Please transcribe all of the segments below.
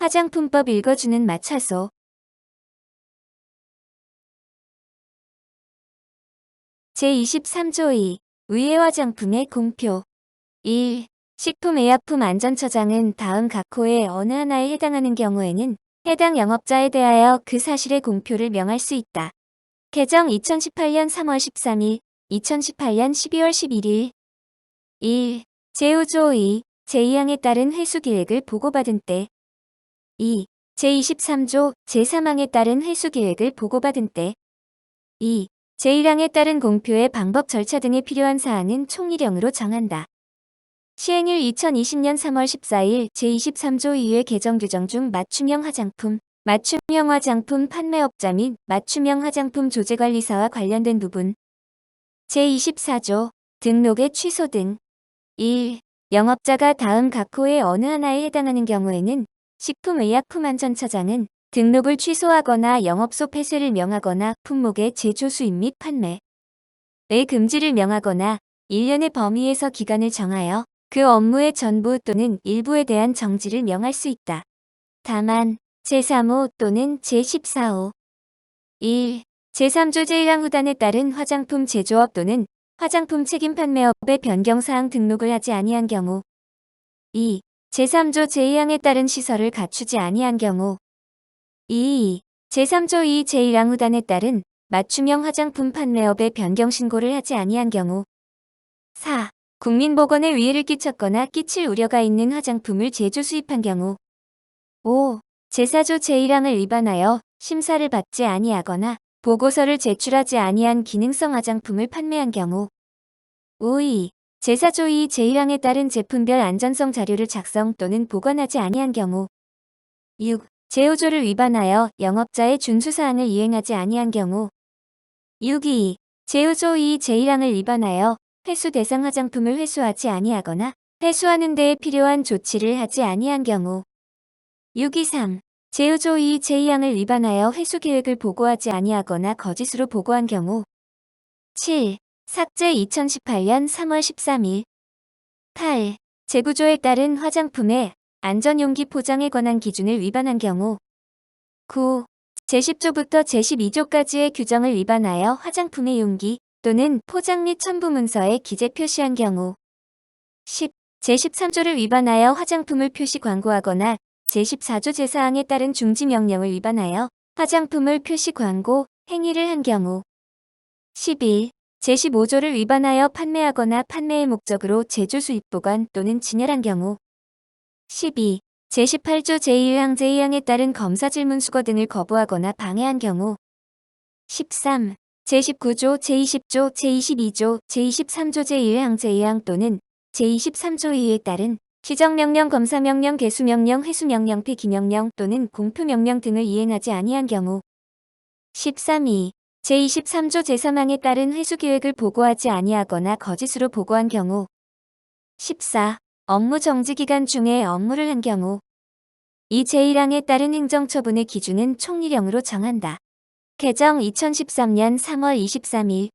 화장품법 읽어주는 마차소. 제23조 2. 의회 화장품의 공표. 1. 식품의약품안전처장은 다음 각 호의 어느 하나에 해당하는 경우에는 해당 영업자에 대하여 그 사실의 공표를 명할 수 있다. 개정 2018년 3월 13일, 2018년 12월 11일. 1. 제5조 2. 제2항에 따른 회수계획을 보고받은 때. 2. 제23조 제3항에 따른 회수계획을 보고받은 때. 2. 제1항에 따른 공표의 방법 절차 등에 필요한 사항은 총리령으로 정한다. 시행일 2020년 3월 14일 제23조 2의 개정 규정 중 맞춤형 화장품, 맞춤형 화장품 판매업자 및 맞춤형 화장품 조제관리사와 관련된 부분. 제24조 등록의 취소 등. 1. 영업자가 다음 각 호의 어느 하나에 해당하는 경우에는 식품의약품안전처장은 등록을 취소하거나 영업소 폐쇄를 명하거나 품목의 제조 수입 및 판매의 금지를 명하거나 1년의 범위에서 기간을 정하여 그 업무의 전부 또는 일부에 대한 정지를 명할 수 있다. 다만 제3호 또는 제14호 1. 제3조 제1항 후단에 따른 화장품 제조업 또는 화장품 책임 판매업의 변경사항 등록을 하지 아니한 경우. 2. 제3조 제2항에 따른 시설을 갖추지 아니한 경우. 2. 제3조 2 제1항 후단에 따른 맞춤형 화장품 판매업의 변경 신고를 하지 아니한 경우. 4. 국민보건에 위해를 끼쳤거나 끼칠 우려가 있는 화장품을 제조 수입한 경우. 5. 제4조 제1항을 위반하여 심사를 받지 아니하거나 보고서를 제출하지 아니한 기능성 화장품을 판매한 경우. 5. 제4조 2 제1항에 따른 제품별 안전성 자료를 작성 또는 보관하지 아니한 경우. 6. 제5조를 위반하여 영업자의 준수사항을 이행하지 아니한 경우. 6.2. 제5조 2 제1항을 위반하여 회수 대상 화장품을 회수하지 아니하거나 회수하는 데에 필요한 조치를 하지 아니한 경우. 6.23. 제5조 2 제2항을 위반하여 회수 계획을 보고하지 아니하거나 거짓으로 보고한 경우. 7. 삭제 2018년 3월 13일. 8. 제9조에 따른 화장품의 안전용기 포장에 관한 기준을 위반한 경우. 9. 제10조부터 제12조까지의 규정을 위반하여 화장품의 용기 또는 포장 및 첨부 문서에 기재 표시한 경우. 10. 제13조를 위반하여 화장품을 표시 광고하거나 제14조 제4항에 따른 중지명령을 위반하여 화장품을 표시 광고, 행위를 한 경우. 11. 제15조를 위반하여 판매하거나 판매의 목적으로 제조 수입 보관 또는 진열한 경우. 12. 제18조 제1항 제2항에 따른 검사 질문 수거 등을 거부하거나 방해한 경우. 13. 제19조 제20조 제22조 제23조 제1항 제2항 또는 제23조 2에 따른 시정명령 검사명령 개수명령 회수명령 폐기명령 또는 공표명령 등을 이행하지 아니한 경우. 13.2. 제23조 제3항에 따른 회수계획을 보고하지 아니하거나 거짓으로 보고한 경우. 14. 업무 정지기간 중에 업무를 한 경우. 이 제1항에 따른 행정처분의 기준은 총리령으로 정한다. 개정 2013년 3월 23일.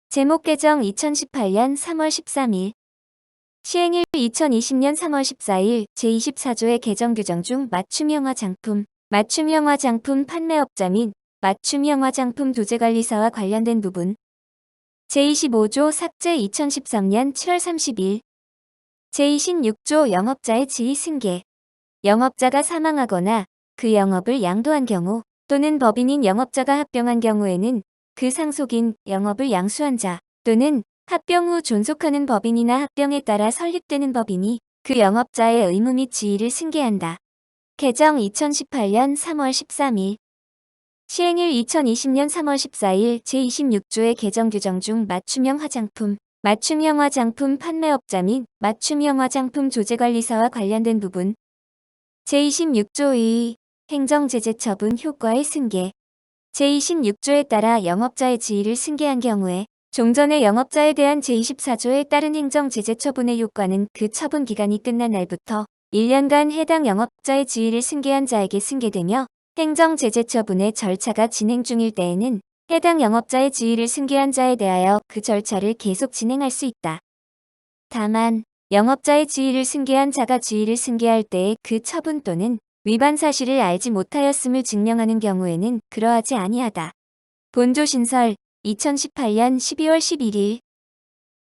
제목 개정 2018년 3월 13일. 시행일 2020년 3월 14일 제24조의 개정 규정 중 맞춤형 화장품, 맞춤형 화장품 판매업자 및 맞춤형 화장품 도제관리사와 관련된 부분. 제25조 삭제 2013년 7월 30일. 제26조 영업자의 지위 승계. 영업자가 사망하거나 그 영업을 양도한 경우 또는 법인인 영업자가 합병한 경우에는 그 상속인 영업을 양수한 자 또는 합병 후 존속하는 법인이나 합병에 따라 설립되는 법인이 그 영업자의 의무 및 지위를 승계한다. 개정 2018년 3월 13일. 시행일 2020년 3월 14일 제26조의 개정 규정 중 맞춤형 화장품, 맞춤형 화장품 판매업자 및 맞춤형 화장품 조제관리사와 관련된 부분. 제26조 2. 행정제재 처분 효과의 승계. 제26조에 따라 영업자의 지위를 승계한 경우에 종전의 영업자에 대한 제24조에 따른 행정제재 처분의 효과는 그 처분 기간이 끝난 날부터 1년간 해당 영업자의 지위를 승계한 자에게 승계되며 행정제재 처분의 절차가 진행 중일 때에는 해당 영업자의 지위를 승계한 자에 대하여 그 절차를 계속 진행할 수 있다. 다만 영업자의 지위를 승계한 자가 지위를 승계할 때의 그 처분 또는 위반 사실을 알지 못하였음을 증명하는 경우에는 그러하지 아니하다. 본조 신설 2018년 12월 11일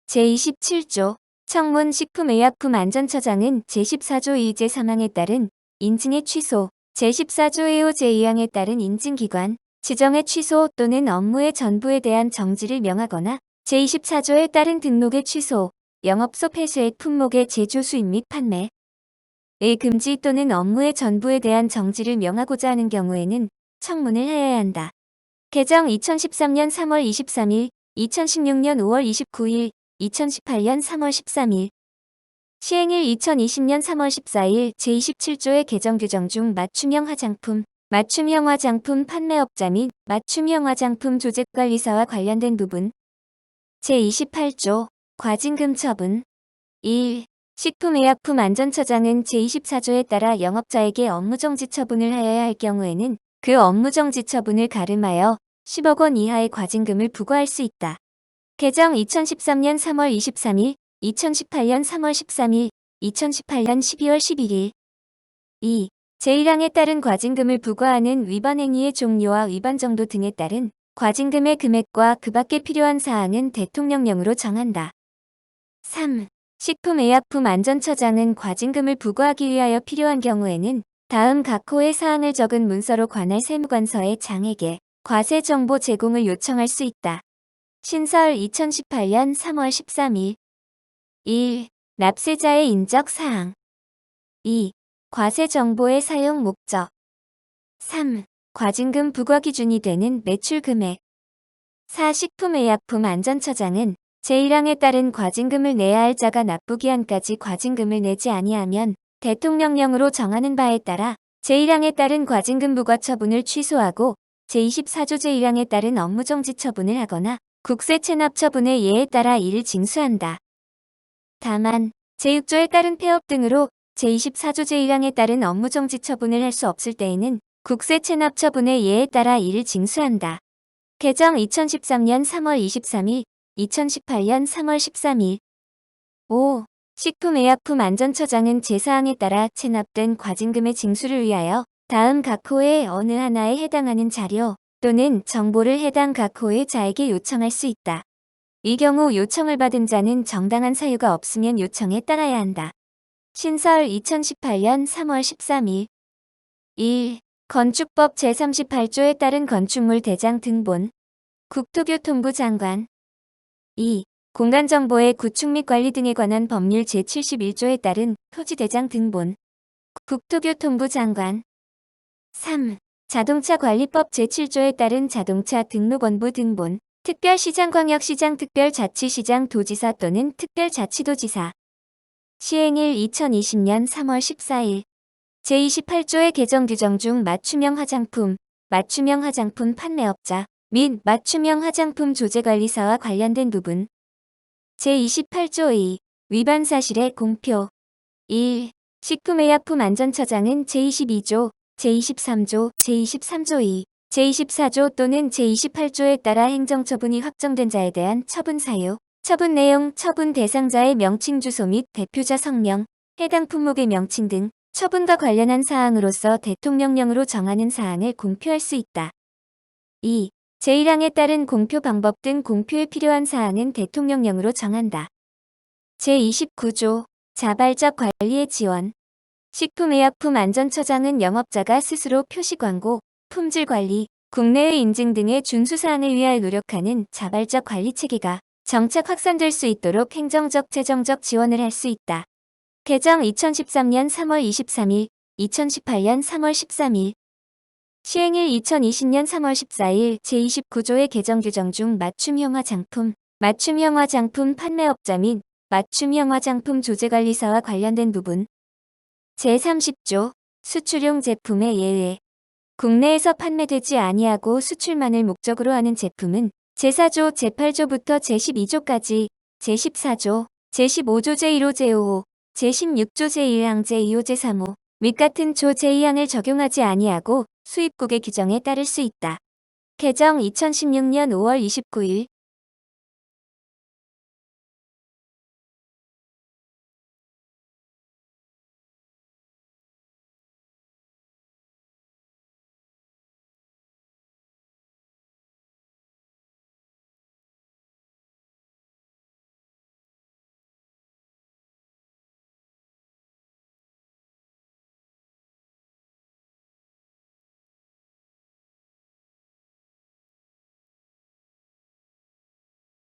제27조 청문 식품의약품안전처장은 제14조 2제 사망에 따른 인증의 취소, 제14조 2호 제2항에 따른 인증기관, 지정의 취소 또는 업무의 전부에 대한 정지를 명하거나 제24조에 따른 등록의 취소, 영업소 폐쇄 품목의 제조 수입 및 판매의 금지 또는 업무의 전부에 대한 정지를 명하고자 하는 경우에는 청문을 하여야 한다. 개정 2013년 3월 23일, 2016년 5월 29일, 2018년 3월 13일 시행일 2020년 3월 14일 제27조의 개정 규정 중 맞춤형 화장품, 맞춤형 화장품 판매업자 및 맞춤형 화장품 조직관리사와 관련된 부분 제28조 과징금 처분 1. 식품의약품안전처장은 제24조에 따라 영업자에게 업무정지 처분을 하여야 할 경우에는 그 업무정지 처분을 가름하여 10억 원 이하의 과징금을 부과할 수 있다. 개정 2013년 3월 23일, 2018년 3월 13일, 2018년 12월 11일 2. 제1항에 따른 과징금을 부과하는 위반 행위의 종류와 위반 정도 등에 따른 과징금의 금액과 그 밖에 필요한 사항은 대통령령으로 정한다. 3. 식품의약품안전처장은 과징금을 부과하기 위하여 필요한 경우에는 다음 각 호의 사항을 적은 문서로 관할 세무관서에 장에게 과세 정보 제공을 요청할 수 있다. 신설 2018년 3월 13일 1. 납세자의 인적 사항 2. 과세 정보의 사용 목적 3. 과징금 부과 기준이 되는 매출 금액 4. 식품의약품안전처장은 제1항에 따른 과징금을 내야 할 자가 납부기한까지 과징금을 내지 아니하면 대통령령으로 정하는 바에 따라 제1항에 따른 과징금 부과 처분을 취소하고 제24조 제1항에 따른 업무정지 처분을 하거나 국세 체납 처분의 예에 따라 이를 징수한다. 다만 제6조에 따른 폐업 등으로 제24조 제1항에 따른 업무정지 처분을 할 수 없을 때에는 국세 체납 처분의 예에 따라 이를 징수한다. 개정 2013년 3월 23일, 2018년 3월 13일 5. 식품의약품안전처장은 제4항에 따라 체납된 과징금의 징수를 위하여 다음 각 호의 어느 하나에 해당하는 자료 또는 정보를 해당 각 호의 자에게 요청할 수 있다. 이 경우 요청을 받은 자는 정당한 사유가 없으면 요청에 따라야 한다. 신설 2018년 3월 13일 1. 건축법 제38조에 따른 건축물 대장 등본 국토교통부 장관 2. 공간정보의 구축 및 관리 등에 관한 법률 제71조에 따른 토지대장 등본 국토교통부 장관 3. 자동차관리법 제7조에 따른 자동차 등록원부 등본 특별시장 광역시장 특별자치시장 도지사 또는 특별자치도지사 시행일 2020년 3월 14일 제28조의 개정 규정 중 맞춤형 화장품, 맞춤형 화장품 판매업자 및 맞춤형 화장품 조제관리사와 관련된 부분 제28조 2. 위반 사실의 공표 1. 식품의약품안전처장은 제22조, 제23조, 제23조 2, 제24조 또는 제28조에 따라 행정처분이 확정된 자에 대한 처분 사유, 처분 내용, 처분 대상자의 명칭 주소 및 대표자 성명, 해당 품목의 명칭 등 처분과 관련한 사항으로서 대통령령으로 정하는 사항을 공표할 수 있다. 2. 제1항에 따른 공표 방법 등 공표에 필요한 사항은 대통령령으로 정한다. 제29조 자발적 관리의 지원 식품의약품안전처장은 영업자가 스스로 표시광고, 품질관리, 국내외 인증 등의 준수사항을 위하여 노력하는 자발적 관리체계가 정착 확산될 수 있도록 행정적 재정적 지원을 할 수 있다. 개정 2013년 3월 23일, 2018년 3월 13일 시행일 2020년 3월 14일 제29조의 개정 규정 중 맞춤형 화장품, 맞춤형 화장품 판매업자 및 맞춤형 화장품 조제관리사와 관련된 부분 제30조 수출용 제품의 예외 국내에서 판매되지 아니하고 수출만을 목적으로 하는 제품은 제4조 제8조부터 제12조까지 제14조, 제15조 제1호 제5호, 제16조 제1항 제2호 제3호 및 같은 조 제2항을 적용하지 아니하고 수입국의 규정에 따를 수 있다. 개정 2016년 5월 29일